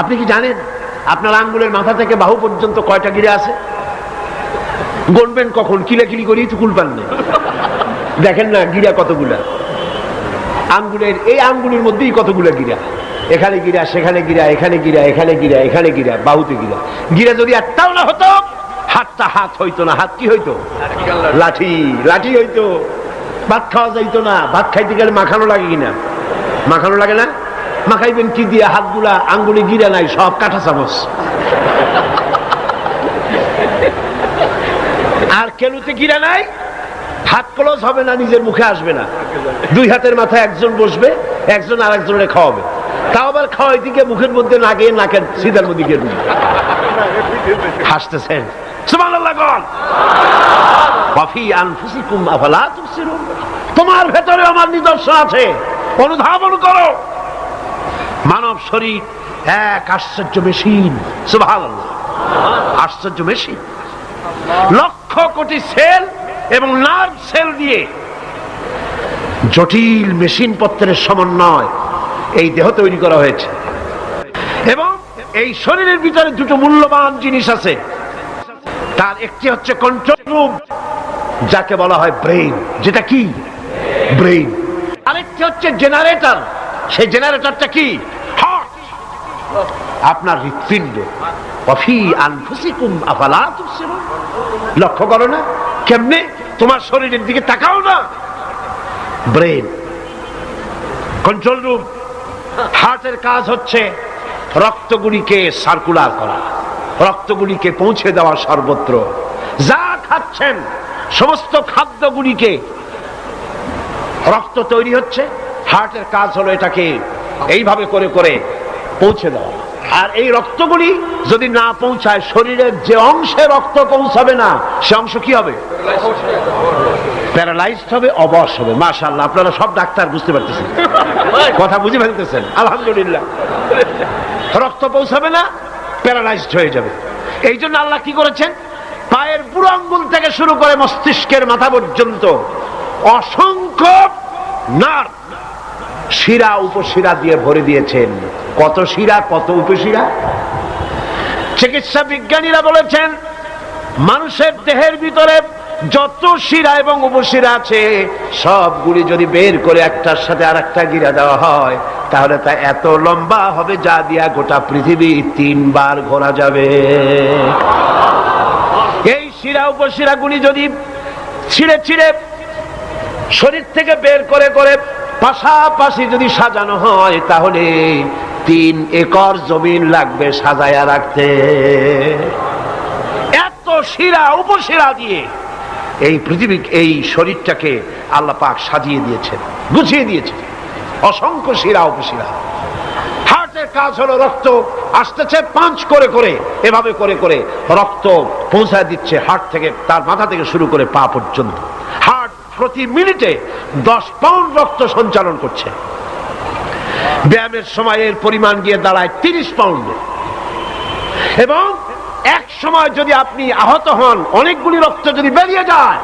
আপনি কি জানেন আপনার আঙ্গুলের মাথা থেকে বাহু পর্যন্ত কয়টা গিরা আছে? গুনবেন কখন? কিলাকিলি করেই তো কুল পান না। দেখেন না গিরা কতগুলা, আঙ্গুলের এই আঙ্গুলের মধ্যেই কতগুলা গিরা, এখানে গিরা, সেখানে গিরা, এখানে গিরা, এখানে গিরা, এখানে গিরা, বাহুতে গিরা। গিরা যদি একটাও না হতো হাতটা হাত হইতো না। হাত কি হইতো? লাঠি। লাঠি হইতো। ভাত খাওয়া যাইতো না। ভাত খাইতে গেলে মাখানো লাগে কিনা? মাখানো লাগে না? মাখাইবেন কি দিয়ে? হাতগুলা, আঙ্গুলে গিরা নাই, সব কাঁটা চামচ। আর কেলুতে গিরা নাই, হাত ক্লোজ হবে না, নিজের মুখে আসবে না। দুই হাতের মাথায় একজন বসবে, একজন আর একজনের খাওয়াবে। তাও আবার খাওয়াই দিকে মুখের মধ্যে না গিয়ে নাকের সিধার মধ্যে গিয়ে ঢুকবে। হাসতেছেন? সুবহানাল্লাহ বল। ওয়াফি আনফুসিকুম আফালা তুবসিরুন। তোমার ভেতরে আমার নিদর্শন আছে, অনুধাবন করো। মানব শরীর এক আশ্চর্য মেশিন। সুবহানাল্লাহ, আশ্চর্য মেশিন। লক্ষ কোটি সেল এবং নার্ভ সেল দিয়ে জটিল মেশিন পত্রের সমন্বয় এই দেহ তৈরি করা হয়েছে। এবং এই শরীরের ভিতরে দুটো মূল্যবান জিনিস আছে। তার একটি হচ্ছে কন্ট্রোল রুম, যাকে বলা হয় ব্রেইন। যেটা কি? ব্রেইন। আরেকটি হচ্ছে জেনারেটর। সেই জেনারেটরটা কি? হার্ট, আপনার হৃৎপিণ্ড। ওয়াফি আনফুসিকুম আফালা তুবসিরুন। লক্ষ্য করো না? কেমনে? তোমার শরীরের দিকে তাকাও না। Brain, control room. হার্টের কাজ হচ্ছে রক্তগুলিকে সার্কুলার করা, রক্তগুলিকে পৌঁছে দেওয়া সর্বত্র। যা খাচ্ছেন সমস্ত খাদ্যগুলিকে, রক্ত তৈরি হচ্ছে, হার্টের কাজ হলো এটাকে এইভাবে করে করে পৌঁছে দেওয়া। আর এই রক্তগুলি যদি না পৌঁছায়, শরীরের যে অংশে রক্ত পৌঁছাবে না সে অংশ কি হবে? প্যারালাইজড হবে, অবশ হবে। মাশাআল্লাহ, আপনারা সব ডাক্তার বুঝতে পারতেছেন, কথা বুঝে ফেলতেছেন। আলহামদুলিল্লাহ। রক্ত পৌঁছাবে না, প্যারালাইজড হয়ে যাবে। এই জন্য আল্লাহ কি করেছেন? পায়ের বুড়ো আঙ্গুল থেকে শুরু করে মস্তিষ্কের মাথা পর্যন্ত অসংখ্য নার্ভ, শিরা, উপশিরা দিয়ে ভরে দিয়েছেন। কত শিরা, কত উপশিরা! চিকিৎসা বিজ্ঞানীরা বলেছেন মানুষের দেহের ভিতরে যত শিরা এবং উপশিরা আছে সবগুলি যদি বের করে একটার সাথে আর একটা গিরা দেওয়া হয় তাহলে তা এত লম্বা হবে যা দিয়া গোটা পৃথিবী 3 বার ঘোরা যাবে। এই শিরা উপশিরা গুলি যদি ছিঁড়ে ছিঁড়ে শরীর থেকে বের করে করে পাশাপাশি যদি সাজানো হয় তাহলে 3 একর জমিন লাগবে সাজায়া রাখতে। এত শিরা উপশিরা দিয়ে এই পৃথিবী, এই শরীরটাকে আল্লাহ পাক সাজিয়ে দিয়েছেন, গুছিয়ে দিয়েছেন। অসংখ্য শিরা উপশিরা। হার্টের কাজ হলো রক্ত আসতেছে পাঞ্চ করে করে, এভাবে করে করে রক্ত পৌঁছায় দিচ্ছে হার্ট থেকে, তার মাথা থেকে শুরু করে পা পর্যন্ত। হার্ট প্রতি মিনিটে 10 পাউন্ড রক্ত সঞ্চালন করছে। ব্যায়ামের সময় এর পরিমাণ গিয়ে দাঁড়ায় 30 পাউন্ডে। এবং এক সময় যদি আপনি আহত হন, অনেকগুলি রক্ত যদি বেরিয়ে যায়,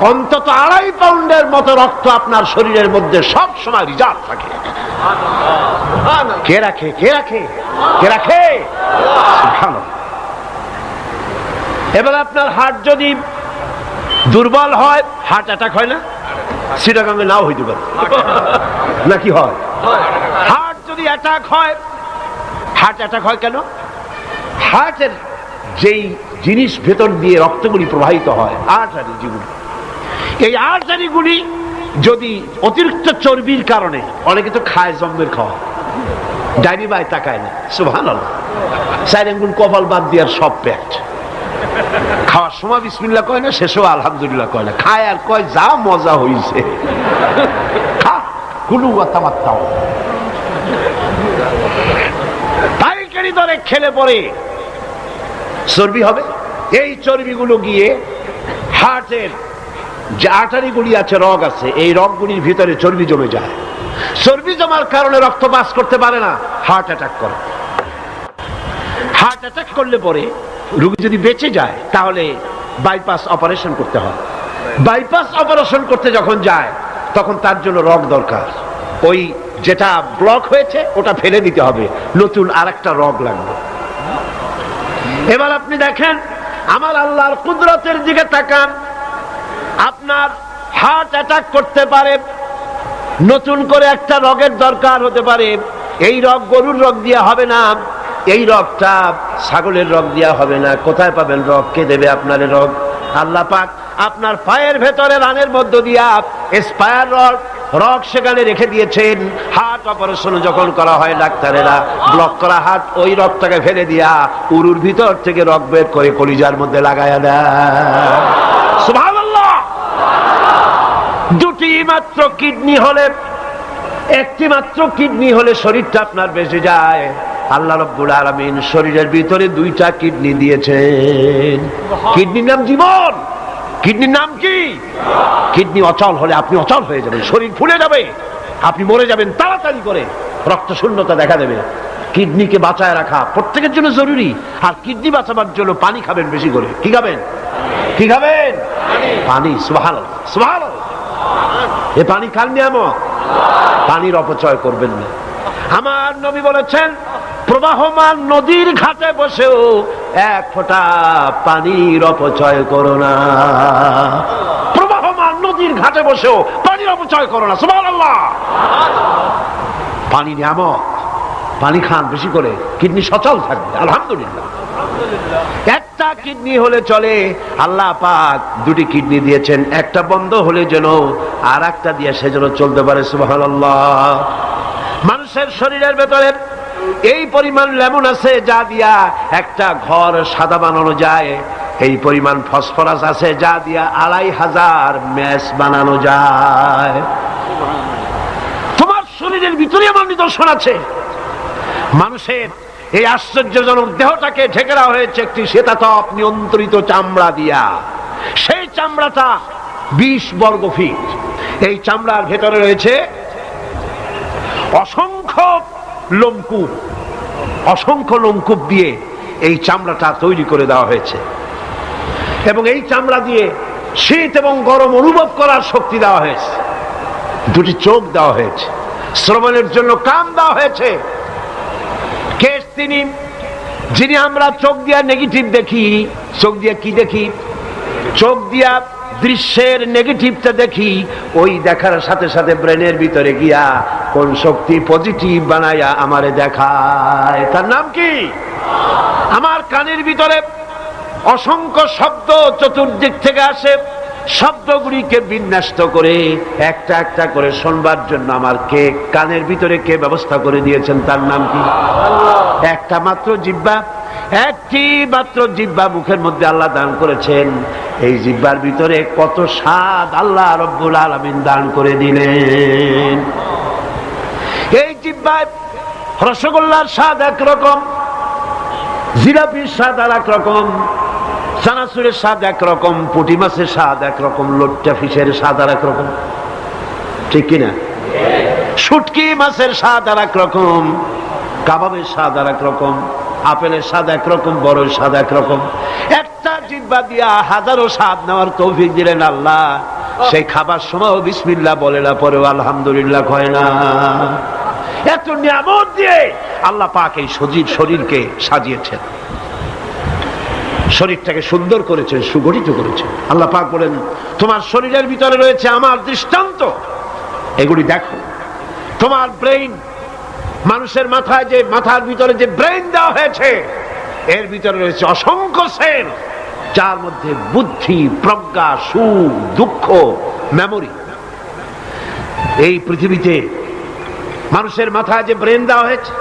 অন্তত 2.5 পাউন্ডের মতো রক্ত আপনার শরীরের মধ্যে সব সময় রিজার্ভ থাকে। কে রাখে? কে রাখে? কে রাখে? এবার আপনার হার্ট যদি দুর্বল হয়, হার্ট অ্যাটাক হয় না? সিটাগাঙ্গে নাও হইতে পারে, নাকি হয়? হার্ট যদি অ্যাটাক হয়, হার্ট অ্যাটাক হয় কেন? হার্টের যেই জিনিস ভেতর দিয়ে রক্তগুলি প্রবাহিত হয়, আর্টারি যেগুলি, এই আর্টারিগুলি যদি অতিরিক্ত চর্বির কারণে, অনেকে তো খায় জম্মের খাওয়া, ডাইনি বাই তাকায় না, সুবহানাল্লাহ, 4 আঙ্গুল কপাল বাদ দিয়ার সব পেট, খাওয়ার সময় বিসমিল্লাহ কয় না, শেষও আলহামদুলিল্লাহ কয় না, খায় আর কয় যা মজা হইছে, খা কুলু ওয়া তামাত্তাউ। পাইকারি দরে খেলে পরে চর্বি হবে। এই চর্বিগুলো গিয়ে হার্টের যে আর্টারিগুলি আছে, রগ আছে, এই রগগুলির ভিতরে চর্বি জমে যায়। চর্বি জমার কারণে রক্ত পাস করতে পারে না, হার্ট অ্যাটাক করে। হার্ট অ্যাটাক করলে পরে রোগী যদি বেঁচে যায় তাহলে বাইপাস অপারেশন করতে হয়। বাইপাস অপারেশন করতে যখন যায় তখন তার জন্য রগ দরকার। ওই যেটা ব্লক হয়েছে ওটা ফেলে দিতে হবে, নতুন আরেকটা রগ লাগবে। এবার আপনি দেখেন আমার আল্লাহর কুদরতের দিকে তাকান, আপনার হার্ট অ্যাটাক করতে পারে, নতুন করে একটা রগের দরকার হতে পারে। এই রগ গরুর রগ দিয়া হবে না, এই রগটা ছাগলের রগ দিয়া হবে না। কোথায় পাবেন রগ? কে দেবে আপনার রগ? আল্লাহ পাক আপনার পায়ের ভেতরে রানের মধ্য দিয়া স্পায়ার রগ সেখানে রেখে দিয়েছেন। হার্ট অপারেশন যখন করা হয় ডাক্তারেরা ব্লক করা হার্ট, ওই রগটাকে ফেলে দিয়া উরুর ভিতর থেকে রগ বের করে কলিজার মধ্যে লাগায়া দেয়। সুবহানাল্লাহ। দুটি মাত্র কিডনি হলে, একটি মাত্র কিডনি হলে শরীরটা আপনার বেঁচে যায়। আল্লাহ রাব্বুল আলামিন শরীরের ভিতরে দুইটা কিডনি দিয়েছেন। কিডনির নাম জীবন। কিডনির নাম কি? কিডনি অচল হলে আপনি অচল হয়ে যাবেন, শরীর ফুলে যাবে, আপনি মরে যাবেন তাড়াতাড়ি করে, রক্ত শূন্যতা দেখা দেবে। কিডনিকে বাঁচায় রাখা প্রত্যেকের জন্য জরুরি। আর কিডনি বাঁচাবার জন্য পানি খাবেন বেশি করে। কি খাবেন? কি খাবেন? পানি। সুবহানাল্লাহ, সুবহানাল্লাহ। এ পানি খান নিয়ামত, পানির অপচয় করবেন না। আমার নবী বলেছেন প্রবাহমান নদীর ঘাটে বসেও এক ফোঁটা পানির অপচয় করো না। প্রবাহমান নদীর ঘাটে বসেও পানির অপচয় করো না। সুবহানাল্লাহ। পানি নিয়ামত, পানি খান বেশি করে, কিডনি সচল থাকবে। আলহামদুলিল্লাহ। একটা কিডনি হলে চলে, আল্লাহ পাক দুটি কিডনি দিয়েছেন, একটা বন্ধ হলে যেন আর একটা দিয়ে সেজন্য চলতে পারে। সুবহানাল্লাহ। মানুষের শরীরের ভেতরে এই পরিমাণ লেমন আছে যা দিয়া একটা ঘর সাদা বানানো যায়, এই পরিমাণ ফসফরাস আছে যা দিয়া ২৫০০ ম্যাচ বানানো যায়। তোমার শরীরের ভিতরে আমার নিদর্শন আছে। মানুষের এই আশ্চর্যজনক দেহটাকে ঢেকে দেওয়া হয়েছে একটি শীতাতপ নিয়ন্ত্রিত চামড়া দিয়া। সেই চামড়াটা ২০ বর্গ ফিট। এই চামড়ার ভেতরে রয়েছে অসংখ্য লোমকূপ, অসংখ্য লোমকূপ দিয়ে এই চামড়াটা তৈরি করে দেওয়া হয়েছে। এবং এই চামড়া দিয়ে শীত এবং গরম অনুভব করার শক্তি দেওয়া হয়েছে। দুটি চোখ দেওয়া হয়েছে, শ্রবণের জন্য কান দেওয়া হয়েছে। কে তিনি যিনি আমরা চোখ দিয়া নেগেটিভ দেখি? চোখ দিয়া কি দেখি? চোখ দিয়া দৃশ্যের নেগেটিভটা দেখি, ওই দেখার সাথে সাথে ব্রেনের ভিতরে গিয়া কোন শক্তি পজিটিভ বানায়া আমারে দেখায়। তার নাম কি? আমার কানের ভিতরে অসংখ্য শব্দ চতুর্দিক থেকে আসে, শব্দগুলিকে বিন্যস্ত করে একটা একটা করে শোনবার জন্য আমার কে কানের ভিতরে কে ব্যবস্থা করে দিয়েছেন? তার নাম কি? একটা মাত্র জিহ্বা, একটি মাত্র জিহ্বা মুখের মধ্যে আল্লাহ দান করেছেন। এই জিহ্বার ভিতরে কত স্বাদ আল্লাহ রব্বুল আলামিন দান করে দিলেন। এই জিহ্বায় রসগোল্লার স্বাদ একরকম, জিলাপির স্বাদ আর এক রকম, চানাচুরের স্বাদ একরকম, পুঁটি মাছের স্বাদ একরকম, লোট্টা ফিশের স্বাদ আর একরকম, ঠিক কিনা? শুটকি মাছের স্বাদ আর একরকম, কাবাবের স্বাদ আর একরকম, আপেলের স্বাদ একরকম, বড়ের স্বাদ একরকম। একটা জিহ্বা দিয়া হাজারো স্বাদ নেওয়ার তৌফিক দিলেন আল্লাহ। সেই খাবার সময় বিসমিল্লাহ বলে না, পরেও আলহামদুলিল্লাহ কয় না। এত নিয়ামত দিয়ে আল্লাহ পাক এই সজীব শরীরকে সাজিয়েছেন, শরীরটাকে সুন্দর করেছেন, সুগঠিত করেছেন। আল্লাহ পাক বলেন তোমার শরীরের ভিতরে রয়েছে আমার দৃষ্টান্ত, এগুলি দেখো। তোমার ব্রেইন, মানুষের মাথায় যে মাথার ভিতরে যে ব্রেইন দেওয়া হয়েছে, এর ভিতরে রয়েছে অসংখ্য সেল, যার মধ্যে বুদ্ধি, প্রজ্ঞা, সুখ, দুঃখ, মেমোরি। এই পৃথিবীতে মানুষের মাথায় যে ব্রেন দেওয়া হয়েছে,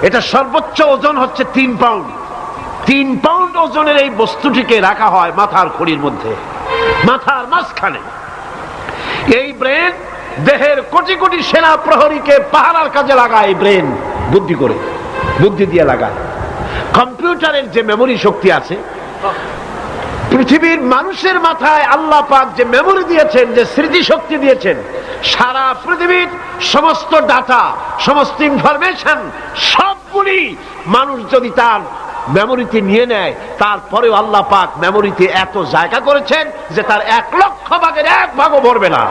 এটা সর্বোচ্চ ওজন হচ্ছে ৩ পাউন্ড। ৩ পাউন্ড ওজনের এই বস্তুটিকে রাখা হয় মাথার খুলির মধ্যে, মাথার মাঝখানে। এই ব্রেন দেহের কোটি কোটি সেনা প্রহরীকে পাহারার কাজে লাগায়। এই ব্রেন বুদ্ধি করে, বুদ্ধি দিয়ে লাগায়। কম্পিউটারের যে মেমোরি শক্তি আছে, পৃথিবীর মানুষের মাথায় আল্লাহ পাক যে মেমোরি দিয়েছেন, যে স্মৃতি শক্তি দিয়েছেন, সারা পৃথিবীর সমস্ত ডাটা, সমস্ত ইনফরমেশন সবগুলি মানুষ যদি তার মেমোরিতে নিয়ে নেয়, তারপরেও আল্লাহ পাক মেমোরিতে এত জায়গা করেছেন যে তার ১,০০,০০০ ভাগের ১ ভাগও ভরবে না।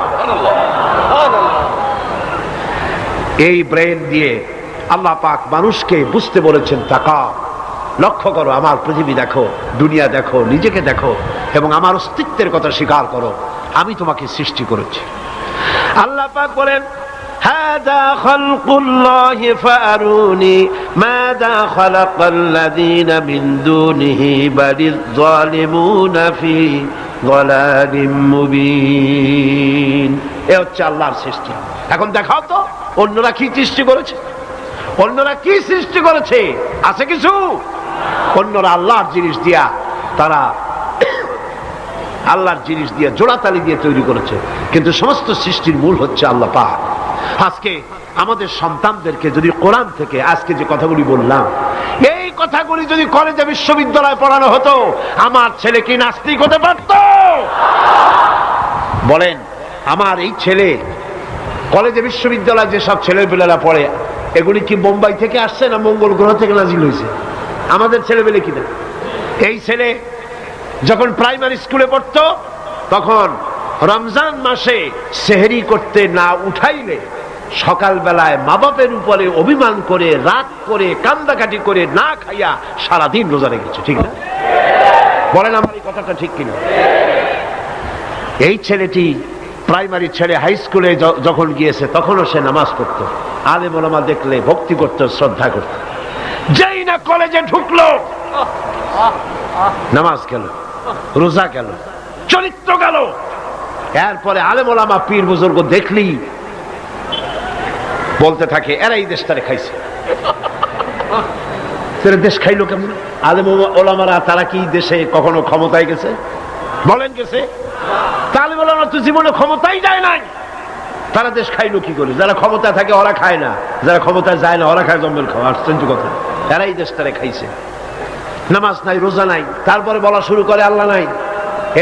এই ব্রেন দিয়ে আল্লাহ পাক মানুষকে বুঝতে বলেছেন, তাকাও, লক্ষ্য করো, আমার পৃথিবী দেখো, দুনিয়া দেখো, নিজেকে দেখো এবং আমার অস্তিত্বের কথা স্বীকার করো। আমি তোমাকে সৃষ্টি করেছি। আল্লাহ পাক বলেন, হাযা খালকুল্লাহি ফাআরুনি মাযা খালাকাল্লাযীনা মিন দুনিহি বালিয যালিমুনা ফি যালালিম মুবিন। এ হচ্ছে আল্লাহর সৃষ্টি। এখন দেখাও তো অন্যরা কি সৃষ্টি করেছে, অন্যরা কি সৃষ্টি করেছে? আছে কিছু? অন্যরা আল্লাহর জিনিস দিয়া, তারা আল্লাহর জিনিস দিয়ে জোড়াতালি দিয়ে তৈরি করেছে, কিন্তু সমস্ত সৃষ্টির মূল হচ্ছে আল্লাহ পাক। আজকে আমাদের সন্তানদেরকে যদি কোরআন থেকে আজকে যে কথাগুলি বললাম, এই কথাগুলি যদি কলেজে বিশ্ববিদ্যালয়ে পড়ানো হতো, আমার ছেলে কি নাস্তিক হতে পারত? বলেন, আমার এই ছেলে কলেজে বিশ্ববিদ্যালয়ে যেসব ছেলেপেলেরা পড়ে, এগুলি কি বোম্বাই থেকে আসছে না মঙ্গল গ্রহ থেকে নাজিল হয়েছে? আমাদের ছেলেপেলে কিনা? এই ছেলে যখন প্রাইমারি স্কুলে পড়তো, তখন রমজান মাসে সেহরি করতে না উঠাইলে সকালবেলায় মা বাপের উপরে অভিমান করে, রাগ করে, কান্দাকাটি করে না খাইয়া সারাদিন রোজা রেখেছে, ঠিক না? বলেন আমার এই কথাটা ঠিক কিনা? এই ছেলেটি প্রাইমারি ছেড়ে হাই স্কুলে যখন গিয়েছে, তখনও সে নামাজ পড়তো, আলেম ওলামা দেখলে ভক্তি করত, শ্রদ্ধা করত। যেই না কলেজে ঢুকলো, নামাজ গেল, রোজা গেল, চরিত্র গেল। এরপরে আলেম ওলামা পীর বুজুর্গ দেখলি বলতে থাকে, এরা এই দেশটারে খাইছে। দেশ খাইলো কেমন? আলেম ওলামারা তারা কি দেশে কখনো ক্ষমতায় গেছে? বলেন গেছে? আলেম ওলামা তো জীবনে ক্ষমতাই যায় নাই, তারা দেশ খাইলো কি করে? যারা ক্ষমতা থাকে ওরা খায় না, যারা ক্ষমতায় যায় না ওরা খায় জম্বেল খাওয়া। আশ্চর্য কথা, এরা এই দেশটারে খাইছে। নামাজ নাই, রোজা নাই, তারপরে বলা শুরু করে আল্লাহ নাই।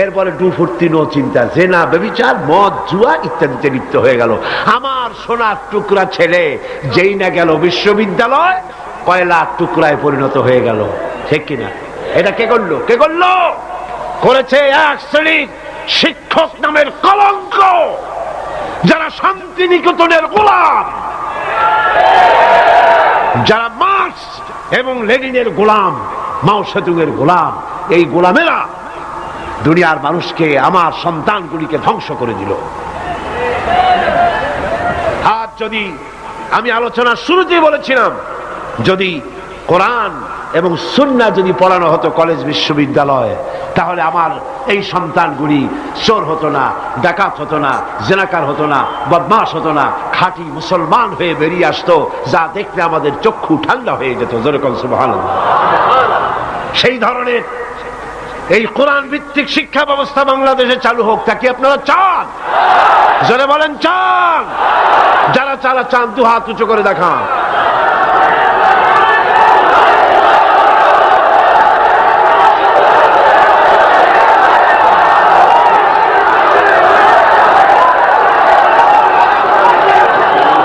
এরপরে ডু ফুর্তি, নো চিন্তা, জেনা, ব্যভিচার, মদ, জুয়া ইত্যাদিতে লিপ্ত হয়ে গেল। আমার সোনার টুকরা ছেলে যেই না গেল বিশ্ববিদ্যালয়, কয়লার টুকরায় পরিণত হয়ে গেল, ঠিক কিনা? এটা কে করলো? কে করলো? করেছে এক শ্রেণীর শিক্ষক নামের কলঙ্ক, যারা শান্তিনিকেতনের গোলাম, যারা মার্কস এবং লেনিনের গোলাম, মাও সেতুংয়ের গোলাম। এই গোলামেরা দুনিয়ার মানুষকে, আমার সন্তানগুলিকে ধ্বংস করে দিল। আজ যদি আমি আলোচনার শুরুতেই বলেছিলাম, যদি কোরআন এবং সুন্নাহ যদি পড়ানো হতো কলেজ বিশ্ববিদ্যালয়ে, তাহলে আমার এই সন্তানগুলি চোর হতো না, ডাকাত হতো না, জেনাকার হতো না, বদমাশ হতো না, খাঁটি মুসলমান হয়ে বেরিয়ে আসতো, যা দেখলে আমাদের চক্ষু ঠান্ডা হয়ে যেত। যেরকম সুবহানাল্লাহ। সেই ধরনের এই কোরআন ভিত্তিক শিক্ষা ব্যবস্থা বাংলাদেশে চালু হোক, তা কি আপনারা চান? জোরে বলেন, চান? যারা চান দু হাত উঁচু করে দেখান।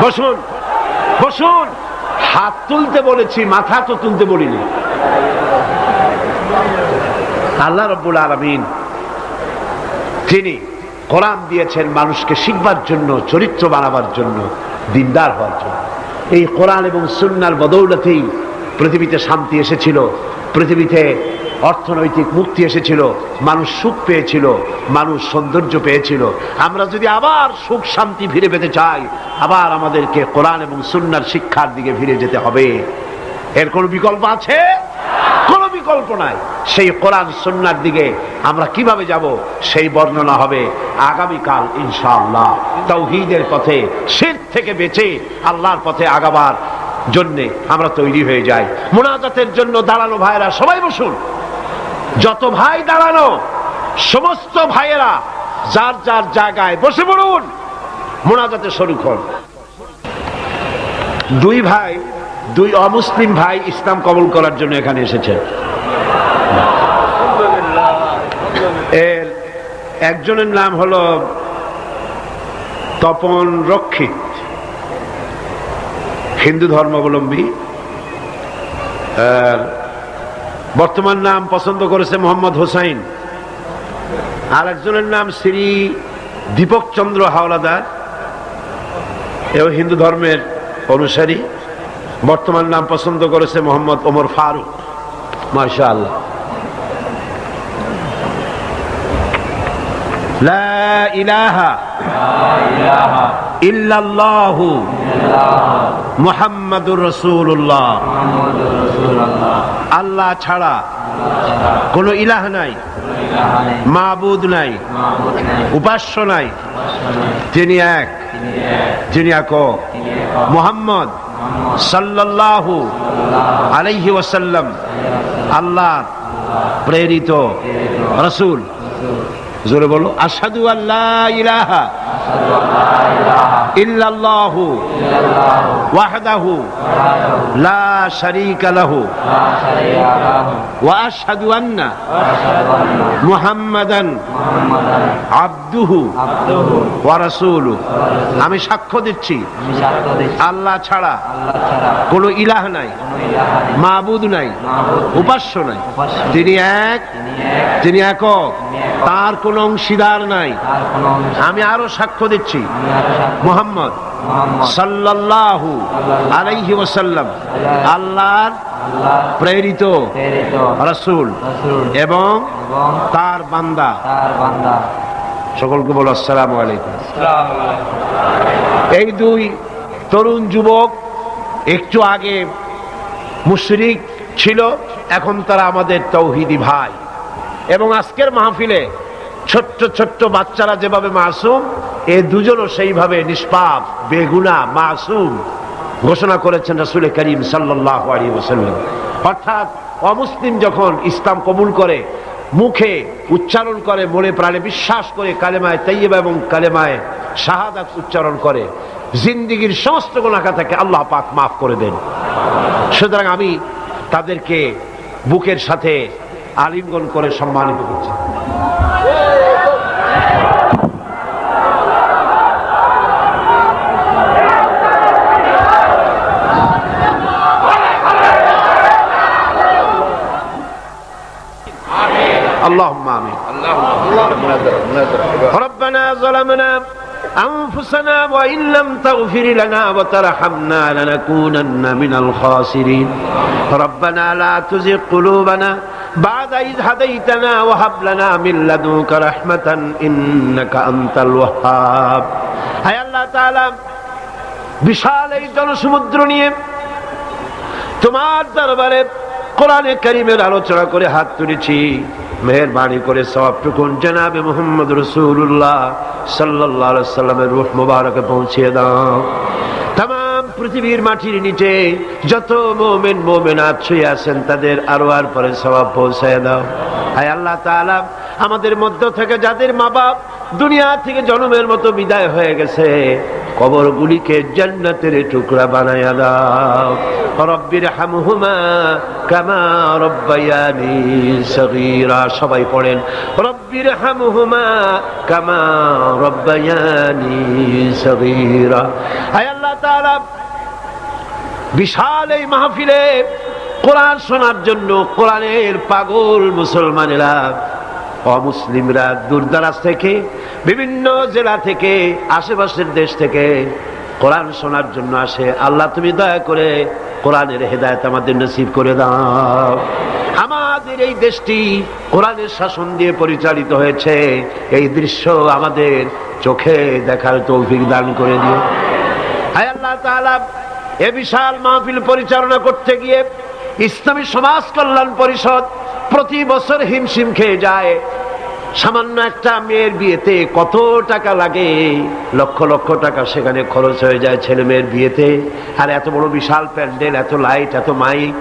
বসুন, বসুন। হাত তুলতে বলেছি, মাথা তো তুলতে বলিনি। আল্লাহ রাব্বুল আলামিন তিনি কোরআন দিয়েছেন মানুষকে শিখবার জন্য, চরিত্র বানাবার জন্য, দিনদার হওয়ার জন্য। এই কোরআন এবং সুন্নাহর বদৌলতেই পৃথিবীতে শান্তি এসেছিল, পৃথিবীতে অর্থনৈতিক মুক্তি এসেছিল, মানুষ সুখ পেয়েছিল, মানুষ সৌন্দর্য পেয়েছিল। আমরা যদি আবার সুখ শান্তি ফিরে পেতে চাই, আবার আমাদেরকে কোরআন এবং সুন্নাহর শিক্ষার দিকে ফিরে যেতে হবে। এর কোনো বিকল্প আছে? কোনো বিকল্প নাই। সেই কোরআন সুন্নাহর দিকে আমরা কিভাবে যাব, সেই বর্ণনা হবে আগামীকাল ইনশাআল্লাহ। তাওহীদের পথে, শিরক থেকে বেঁচে আল্লাহর পথে আগাবার জন্য আমরা তৈরি হয়ে যাই। মুনাজাতের জন্য দাঁড়ানো ভাইয়েরা সবাই বসুন। যত ভাই দাঁড়ানো, সমস্ত ভাইয়েরা যার যার জায়গায় বসে পড়ুন, মুনাজাতে শরীক হন। দুই ভাই, দুই অমুসলিম ভাই ইসলাম কবুল করার জন্য এখানে এসেছেন। এর একজনের নাম হলো তপন রক্ষিত, হিন্দু ধর্মাবলম্বী। বর্তমান নাম পছন্দ করেছে মোহাম্মদ হোসাইন। আর একজনের নাম শ্রী দীপক চন্দ্র হাওলাদার, এও হিন্দু ধর্মের অনুসারী, বর্তমান নাম পছন্দ করেছে মোহাম্মদ ওমর ফারুক। মাশাআল্লাহ। লা ইলাহা ইল্লাল্লাহু মুহাম্মাদুর রাসূলুল্লাহ। আল্লাহ ছাড়া কোন ইলাহ নাই, মাবুদ নাই, উপাস্য নাই, তিনি এক, যিনি একক। মুহাম্মদ সাল্লাল্লাহু আলাইহি ওয়াসাল্লাম আল্লাহ প্রেরিত রাসূল। জোরে বলো, আশহাদু আল্লা ইলাহা ইল্লাল্লাহু ওয়াহদাহু লা শারীকা লাহু ওয়া আশহাদু আন্না মুহাম্মাদান আবদুহু ওয়া রাসূলুহু। আমি সাক্ষ্য দিচ্ছি আল্লাহ ছাড়া কোনো ইলাহ নাই, মাবুদ নাই, উপাস্য নাই, তিনি এক, তিনি একক, তার কোন অংশীদার নাই। আমি আরো সাক্ষ্য দিচ্ছি মুহাম্মদ সাল্লাল্লাহু আলাইহি ওয়াসাল্লাম আল্লাহর প্রেরিত রাসূল এবং তার বান্দা। সকলকে বলো আসসালামু আলাইকুম। এই দুই তরুণ যুবক একটু আগে মুশরিক ছিল, এখন তারা আমাদের তাওহীদি ভাই। এবং আজকের মাহফিলে ছোট্ট ছোট্ট বাচ্চারা যেভাবে মাসুম, এই দুজনও সেইভাবে নিষ্পাপ, বেগুনাহ, মাসুম ঘোষণা করেছেন রাসূল করিম সাল্লাল্লাহু আলাইহি ওয়াসাল্লাম। অর্থাৎ অমুসলিম যখন ইসলাম কবুল করে, মুখে উচ্চারণ করে, মনে প্রাণে বিশ্বাস করে, কালেমায়ে তাইয়্যিবা এবং কালেমায়ে শাহাদাত উচ্চারণ করে, জিন্দেগীর সমস্ত গুনাহ থেকে আল্লাহ পাক মাফ করে দেন। সুতরাং আমি তাদেরকে বুকের সাথে আলিঙ্গন করে সম্মানিত করছি। اللهم آمين. ربنا ظلمنا أنفسنا وإن لم تغفر لنا وترحمنا لنكونن من الخاسرين. ربنا لا تزغ قلوبنا بعد إذ هديتنا وهب لنا من لدنك رحمة إنك أنت الوهاب. أي الله تعالى বিশাল এই জনসমুদ্র নিয়ে তোমার দরবারে কোরআনে কারীমের আলোচনা করে হাত তুলেছি। মেহেরবানি করে সওয়াবটুকু জনাবে মুহাম্মদ রাসূলুল্লাহ সাল্লাল্লাহু আলাইহি ওয়াসাল্লামের রূহ মুবারকে পৌঁছিয়ে দাও। तमाम পৃথিবীর মাটির নিচে যত মুমিন মুমিনাত শুয়ে আছেন তাদের আরওয়ার পরে সওয়াব পৌঁছায় দাও। হে আল্লাহ তাআলা, আমাদের মধ্য থেকে যাদের মা বাপ দুনিয়া থেকে জন্মের মতো বিদায় হয়ে গেছে, কবরগুলিকে জান্নাতের টুকরা বানায়া দাও। রব্বির হামহুমা কামা রব্বায়ানি সগীরা। সবাই পড়েন, রব্বির হামহুমা কামা রব্বায়ানি সগীরা। হে আল্লাহ তাআলা, বিশাল এই মাহফিলে কোরআন শোনার জন্য কোরআনের পাগল মুসলমানেরা, অমুসলিমরা দূরদরাজ থেকে, বিভিন্ন জেলা থেকে, আশেপাশের দেশ থেকে কোরআন শোনার জন্য আসে। আল্লাহ তুমি দয়া করে কোরআনের হেদায়েত আমাদের নসিব করে দাও। আমাদের এই দেশটি কোরআনের শাসন দিয়ে পরিচালিত হয়েছে, এই দৃশ্য আমাদের চোখে দেখার তৌফিক দান করে দিও। হে আল্লাহ তাআলা, এ বিশাল মাহফিল পরিচালনা করতে গিয়ে ইসলামী সমাজ কল্যাণ পরিষদ প্রতি বছর হিমশিম খেয়ে যায়। সামান্য একটা মেয়ের বিয়েতে কত টাকা লাগে, লক্ষ লক্ষ টাকা সেখানে খরচ হয়ে যায় ছেলে মেয়ের বিয়েতে। আর এত বড় বিশাল প্যান্ডেল, এত লাইট, এত মাইক,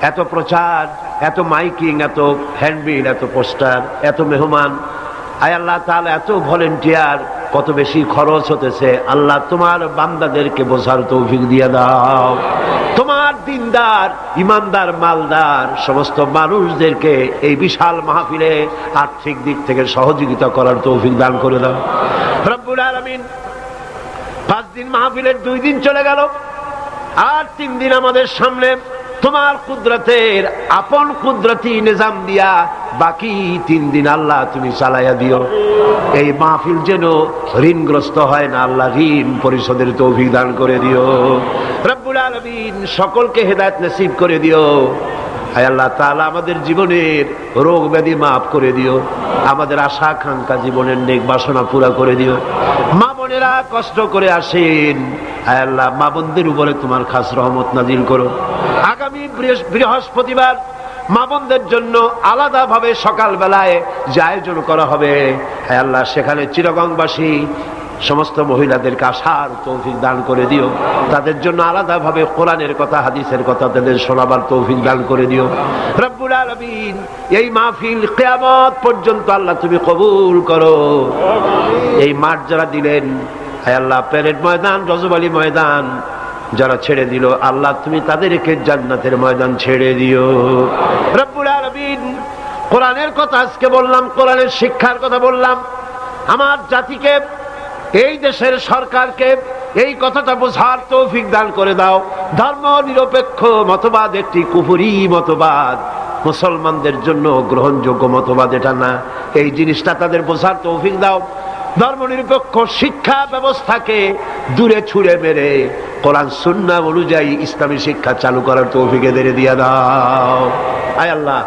এত প্রচার, এত মাইকিং, এত হ্যান্ডবিল, এত পোস্টার, এত মেহমান। আয় আল্লাহ তাআলা, এত ভলেন্টিয়ার, কত বেশি খরচ হতেছে। আল্লাহ তোমার বান্দাদেরকে বোঝার তৌফিক দিয়ে দাও। তোমার দিনদার, ইমানদার, মালদার সমস্ত মানুষদেরকে এই বিশাল মাহফিলে আর্থিক দিক থেকে সহযোগিতা করার তৌফিক দান করে দাও রব্বুল আলামিন। 5 দিন মাহফিলের 2 দিন চলে গেল, আর 3 দিন আমাদের সামনে। তোমার কুদরতের আপন কুদরতি নিজাম দিয়া বাকি 3 দিন আল্লাহ তুমি চালাইয়া দিও। এই মাহফিল যেন ঋণগ্রস্ত হয় না, আল্লাহ ঋণ পরিশোধের তৌফিক দান করে দিও। রব্বুল আলামিন সকলকে হেদায়েত নসিব করে দিও। হায় আল্লাহ তাআলা আমাদের জীবনের রোগ ব্যাধি মাফ করে দিও, আমাদের আশা আকাঙ্ক্ষা জীবনের নেক বাসনা পুরা করে দিও। মা বোনেরা কষ্ট করে আসেন, হায় আল্লাহ মা বোনদের উপরে তোমার খাস রহমত নাজিল করো। আগামী বৃহস্পতিবার মা বোনদের জন্য আলাদা ভাবে সকাল বেলায় যে আয়োজন করা হবে, হায় আল্লাহ সেখানে চিরগংবাসী সমস্ত মহিলাদেরকে আসার তৌফিক দান করে দিও। তাদের জন্য আলাদা ভাবে কোরআনের কথা হাদিসের কথা তাদের শোনাবার তৌফিক দান করে দিও। রব্বুল আলামিন এই মাহফিল কিয়ামত পর্যন্ত আল্লাহ তুমি কবুল করো। এই মাঠ যারা দিলেন, হায় আল্লাহ প্যারেড ময়দান, রজব আলী ময়দান যারা ছেড়ে দিল, আল্লাহ তুমি তাদেরকে জান্নাতের ময়দান ছেড়ে দিও। রব্বুল আলামিন কোরআনের কথা আজকে বললাম, কোরআনের শিক্ষার কথা বললাম। আমার জাতিকে, এই দেশের সরকারকে এই কথাটা বোঝার তৌফিক দান করে দাও। ধর্ম নিরপেক্ষ মতবাদ একটি কুফরি মতবাদ, মুসলমানদের জন্য গ্রহণযোগ্য মতবাদ এটা না। এই জিনিসটা তাদের বোঝার তৌফিক দাও। ধর্ম নিরপেক্ষ শিক্ষা ব্যবস্থাকে দূরে ছুঁড়ে মেরে কোরআন সুন্নাহ অনুযায়ী ইসলামী শিক্ষা চালু করার তৌফিক এদের দিয়ে দাও। আয় আল্লাহ,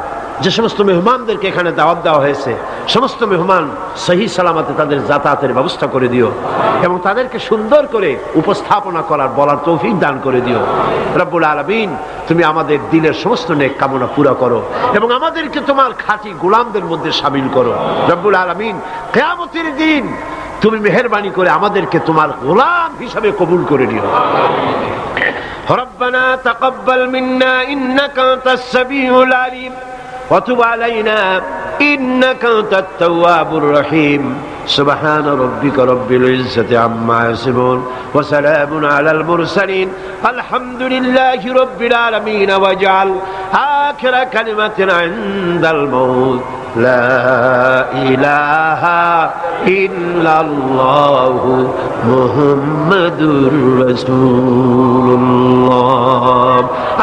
যে সমস্ত মেহমানদেরকে এখানে দাওয়াত দেওয়া হয়েছে, সমস্ত মেহমান সহি সালামতে তাদের যাতায়াতের ব্যবস্থা করে দিও এবং তাদেরকে সুন্দর করে উপস্থাপনা করার বলার তৌফিক দান করে দিও। রব্বুল আলামিন তুমি আমাদের দিলের সমস্ত নেক কামনা পুরা করো এবং আমাদেরকে তোমার খাঁটি গোলামদের মধ্যে শামিল করো। রব্বুল আলামিন কিয়ামতের দিন তুমি মেহেরবানি করে আমাদেরকে তোমার গোলাম হিসাবে কবুল করে নিও। রব্বানা তাকাব্বাল মিন্না ইন্নাকা আনতাস সামিউল আলিম وتب علينا إنك أنت التواب الرحيم سبحان ربك رب العزة عما يصفون وسلام على المرسلين الحمد لله رب العالمين واجعل آخر كلمة عند الموت لا إله إلا الله محمد رسول الله.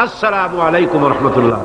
السلام عليكم ورحمة الله.